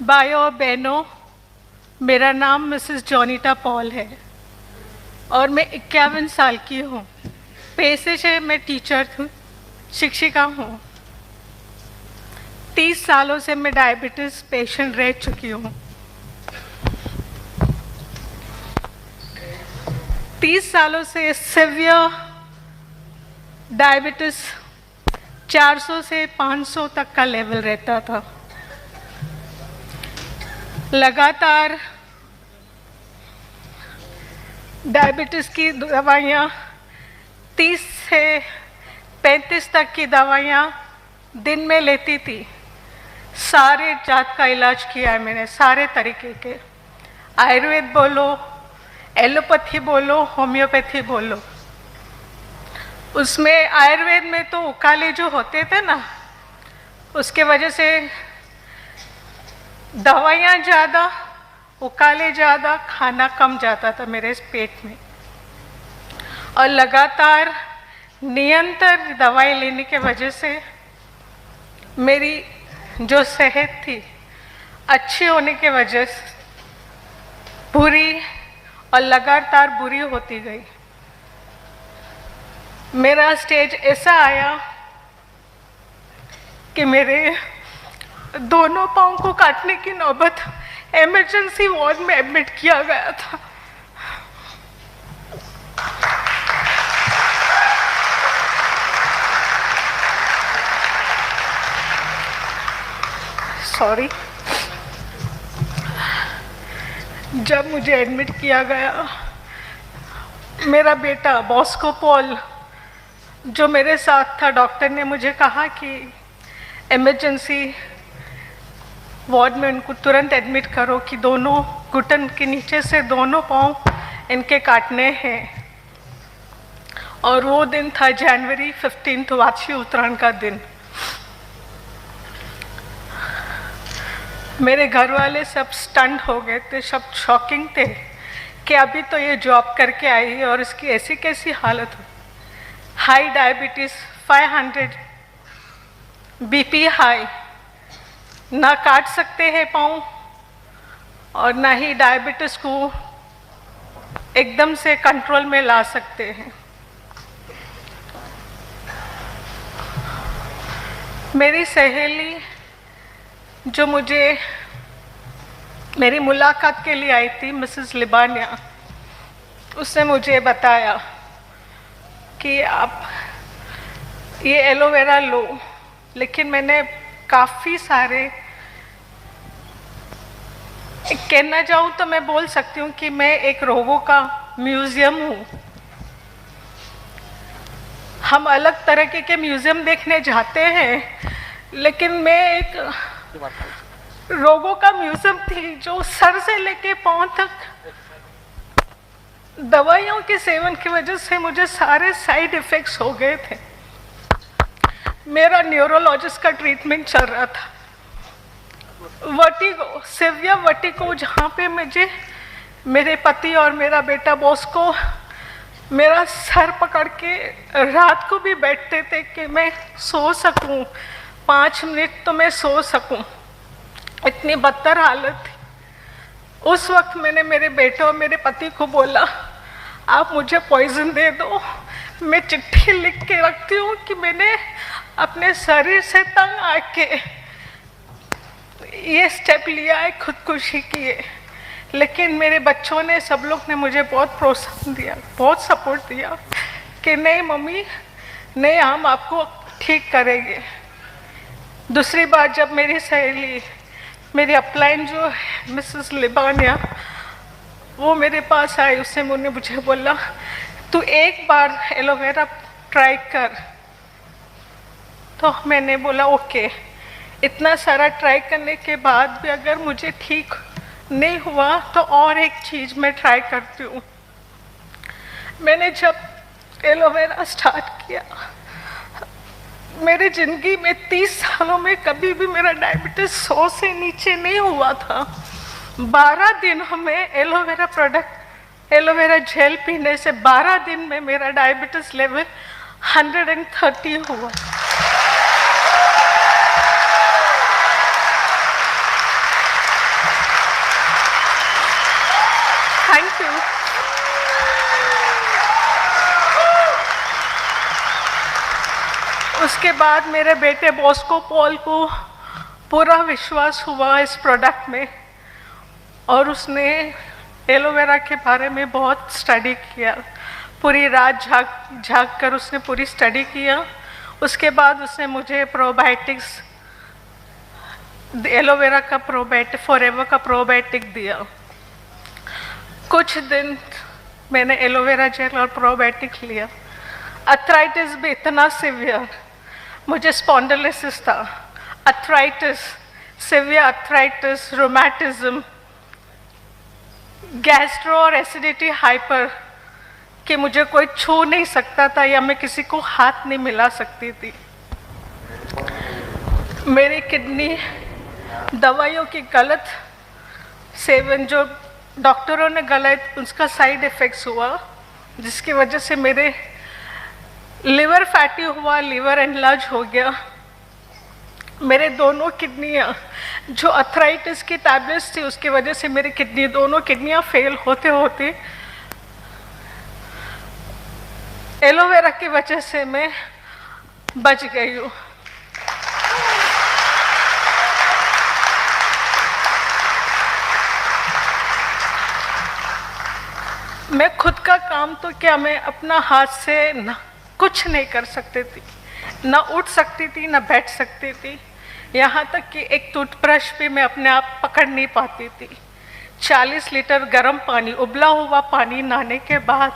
भाइयों और बहनों, मेरा नाम मिसेस जॉनीटा पॉल है और मैं 51 साल की हूँ। पेशे से मैं टीचर हूँ, शिक्षिका हूँ। 30 सालों से मैं डायबिटीज़ पेशेंट रह चुकी हूँ। 30 सालों से सिवियर डायबिटीज़ 400 से 500 तक का लेवल रहता था। लगातार डायबिटीज़ की दवाइयाँ 30 से 35 तक की दवाइयाँ दिन में लेती थी। सारे जात का इलाज किया है मैंने, सारे तरीके के। आयुर्वेद बोलो, एलोपैथी बोलो, होम्योपैथी बोलो। उसमें आयुर्वेद में तो उकाले जो होते थे ना, उसके वजह से दवाइयाँ ज़्यादा, उकाले ज़्यादा, खाना कम जाता था मेरे पेट में। और लगातार निरंतर दवाई लेने के वजह से मेरी जो सेहत थी अच्छी होने के वजह से बुरी और लगातार बुरी होती गई। मेरा स्टेज ऐसा आया कि मेरे दोनों पाँव को काटने की नौबत, इमरजेंसी वार्ड में एडमिट किया गया था। सॉरी। जब मुझे एडमिट किया गया, मेरा बेटा बॉस्को पॉल जो मेरे साथ था, डॉक्टर ने मुझे कहा कि इमरजेंसी वार्ड में उनको तुरंत एडमिट करो कि दोनों घुटन के नीचे से दोनों पाँव इनके काटने हैं। और वो दिन था जनवरी 15, वाची उत्तरायण का दिन। मेरे घर वाले सब स्टंट हो गए थे, सब शॉकिंग थे कि अभी तो ये जॉब करके आई है और इसकी ऐसी कैसी हालत हो। हाई डायबिटीज़ 500, बीपी हाई, ना काट सकते हैं पाँव और ना ही डायबिटीज़ को एकदम से कंट्रोल में ला सकते हैं। मेरी सहेली जो मुझे मेरी मुलाकात के लिए आई थी, मिसेस लिबानिया, उसने मुझे बताया कि आप ये एलोवेरा लो। लेकिन मैंने काफ़ी सारे, कहना चाहूँ तो मैं बोल सकती हूँ कि मैं एक रोगों का म्यूज़ियम हूँ। हम अलग तरह के म्यूज़ियम देखने जाते हैं, लेकिन मैं एक रोगों का म्यूज़ियम थी जो सर से लेके पाँव तक दवाइयों के सेवन की वजह से मुझे सारे साइड इफ़ेक्ट्स हो गए थे। मेरा न्यूरोलॉजिस्ट का ट्रीटमेंट चल रहा था। वर्टिगो, सिवियर वर्टिगो, जहाँ पे मुझे मेरे पति और मेरा बेटा बॉस्को मेरा सर पकड़ के रात को भी बैठते थे कि मैं सो सकूं, 5 मिनट तो मैं सो सकूं। इतनी बदतर हालत थी। उस वक्त मैंने मेरे बेटे और मेरे पति को बोला, आप मुझे पॉइजन दे दो। मैं चिट्ठी लिख के रखती हूँ कि मैंने अपने शरीर से तंग आके ये स्टेप लिया है, खुदकुशी की है। लेकिन मेरे बच्चों ने, सब लोग ने मुझे बहुत प्रोत्साहन दिया, बहुत सपोर्ट दिया कि नहीं मम्मी, नहीं, हम आपको ठीक करेंगे। दूसरी बात, जब मेरी सहेली, मेरी अपलाइन जो है मिसेस लिबानिया, वो मेरे पास आई, उसने मुझे बोला, तू एक बार एलोवेरा ट्राई कर। तो मैंने बोला ओके। इतना सारा ट्राई करने के बाद भी अगर मुझे ठीक नहीं हुआ तो और एक चीज़ मैं ट्राई करती हूँ। मैंने जब एलोवेरा स्टार्ट किया, मेरी ज़िंदगी में 30 सालों में कभी भी मेरा डायबिटीज़ 100 से नीचे नहीं हुआ था। 12 दिनों में एलोवेरा प्रोडक्ट, एलोवेरा जेल पीने से 12 दिन में मेरा डायबिटीज़ लेवल 130 हुआ। . 130 थैंक यू। उसके बाद मेरे बेटे बॉस्को पॉल को पूरा विश्वास हुआ इस प्रोडक्ट में और उसने एलोवेरा के बारे में बहुत स्टडी किया। पूरी रात झाग कर उसने पूरी स्टडी किया। उसके बाद उसने मुझे प्रोबायोटिक्स, एलोवेरा का प्रोबायोटिक, फॉरएवर का प्रोबायोटिक दिया। कुछ दिन मैंने एलोवेरा जेल और प्रोबायोटिक लिया। अर्थराइटिस भी इतना सिवियर, मुझे स्पॉन्डिलोसिस था, अर्थराइटिस, सिवियर अर्थराइटिस, रोमैटिज्म, गैस्ट्रो और एसिडिटी हाइपर कि मुझे कोई छू नहीं सकता था या मैं किसी को हाथ नहीं मिला सकती थी। मेरी किडनी दवाइयों की गलत सेवन, जो डॉक्टरों ने गलत, उसका साइड इफ़ेक्ट्स हुआ, जिसकी वजह से मेरे लिवर फैटी हुआ, लिवर एनलार्ज हो गया। मेरे दोनों किडनियाँ, जो अर्थराइटिस की टैबलेट्स थी उसकी वजह से मेरी किडनी, दोनों किडनियाँ फेल होते होते एलोवेरा की वजह से मैं बच गई हूँ। मैं खुद का काम तो क्या, मैं अपना हाथ से ना कुछ नहीं कर सकती थी, ना उठ सकती थी, ना बैठ सकती थी। यहाँ तक कि एक टूथब्रश भी मैं अपने आप पकड़ नहीं पाती थी। 40 लीटर गर्म पानी, उबला हुआ पानी नहाने के बाद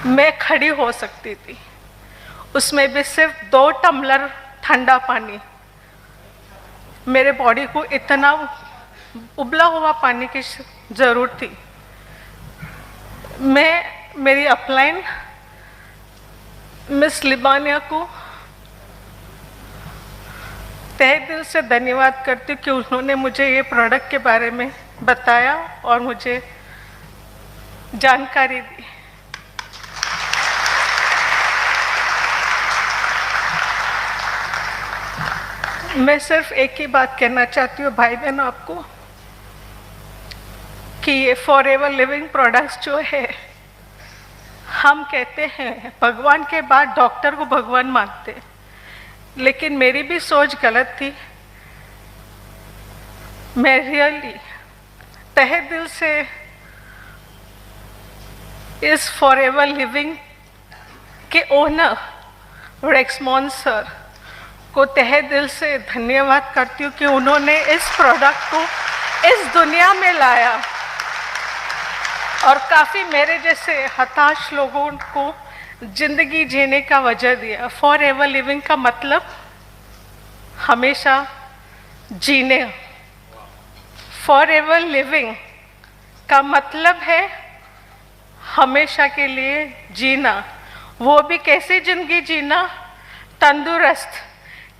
मैं खड़ी हो सकती थी, उसमें भी सिर्फ 2 टम्बलर ठंडा पानी। मेरे बॉडी को इतना उबला हुआ पानी की ज़रूरत थी। मैं मेरी अपलाइन मिस लिबानिया को तहे दिल से धन्यवाद करती हूँ कि उन्होंने मुझे ये प्रोडक्ट के बारे में बताया और मुझे जानकारी दी। मैं सिर्फ एक ही बात कहना चाहती हूँ भाई बहन आपको कि ये फॉरएवर लिविंग प्रोडक्ट्स जो है, हम कहते हैं भगवान के बाद डॉक्टर को भगवान मानते, लेकिन मेरी भी सोच गलत थी। मैं रियली तहे दिल से इस फॉरएवर लिविंग के ओनर रेक्समोन सर को तहे दिल से धन्यवाद करती हूँ कि उन्होंने इस प्रोडक्ट को इस दुनिया में लाया और काफ़ी मेरे जैसे हताश लोगों को ज़िंदगी जीने का वजह दिया। फॉरएवर लिविंग का मतलब हमेशा जीने, फॉरएवर लिविंग का मतलब है हमेशा के लिए जीना। वो भी कैसी ज़िंदगी जीना? तंदुरुस्त,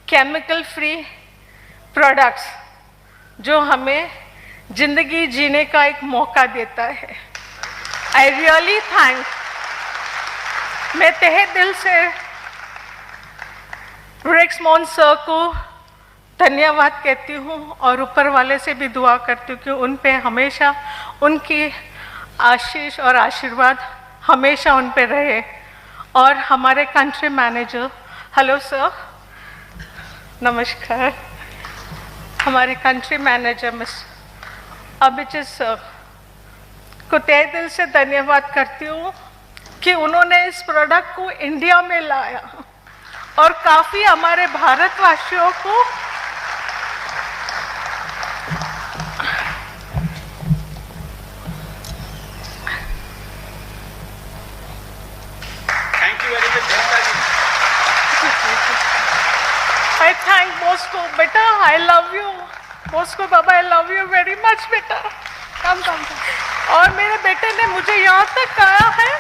केमिकल फ्री प्रोडक्ट्स जो हमें ज़िंदगी जीने का एक मौका देता है। आई रियली थैंक, मैं तहे दिल से रेक्समोन सर को धन्यवाद कहती हूँ और ऊपर वाले से भी दुआ करती हूँ कि उन पे हमेशा उनकी आशीष और आशीर्वाद हमेशा उन पे रहे। और हमारे कंट्री मैनेजर, हेलो सर, नमस्कार, हमारे country manager miss Abhijit sir को तहे दिल से धन्यवाद करती हूँ कि उन्होंने इस प्रोडक्ट को इंडिया में लाया और काफ़ी हमारे भारतवासियों को I thank Bosco, बेटा, I love you, Bosco Baba, I love you very much बेटा, कम। और मेरे बेटे ने मुझे यहाँ तक कहा है,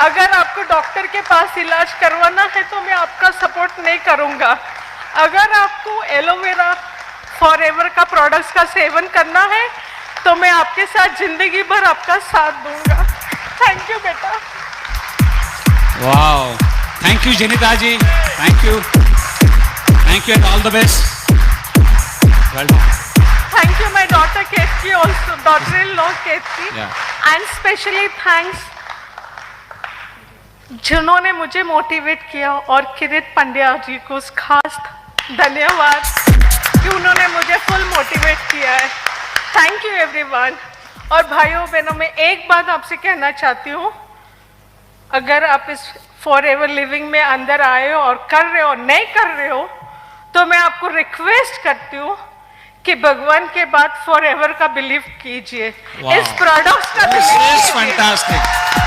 अगर आपको डॉक्टर के पास इलाज करवाना है तो मैं आपका सपोर्ट नहीं करूँगा, अगर आपको एलोवेरा फॉरएवर का प्रोडक्ट्स का सेवन करना है तो मैं आपके साथ जिंदगी भर आपका साथ दूंगा। थैंक यू बेटा। Wow, thank you Janita ji, thank you and all the best. Well done. Thank you, my daughter Ketki also, daughter-in-law Ketki. Yeah. And specially thanks जिन्होंने मुझे मोटिवेट किया और किरीट पंड्या जी को खास धन्यवाद कि उन्होंने मुझे फुल मोटिवेट किया है. Thank you everyone. और भाइयों बहनों मैं एक बात आपसे कहना चाहती हूँ, अगर आप इस फॉर एवर लिविंग में अंदर आए हो और कर रहे हो नहीं कर रहे हो तो मैं आपको रिक्वेस्ट करती हूँ कि भगवान के बाद फॉर एवर का बिलीव कीजिए. Wow. इस प्रोडक्ट्स का This बिलीव is कीजिए. fantastic.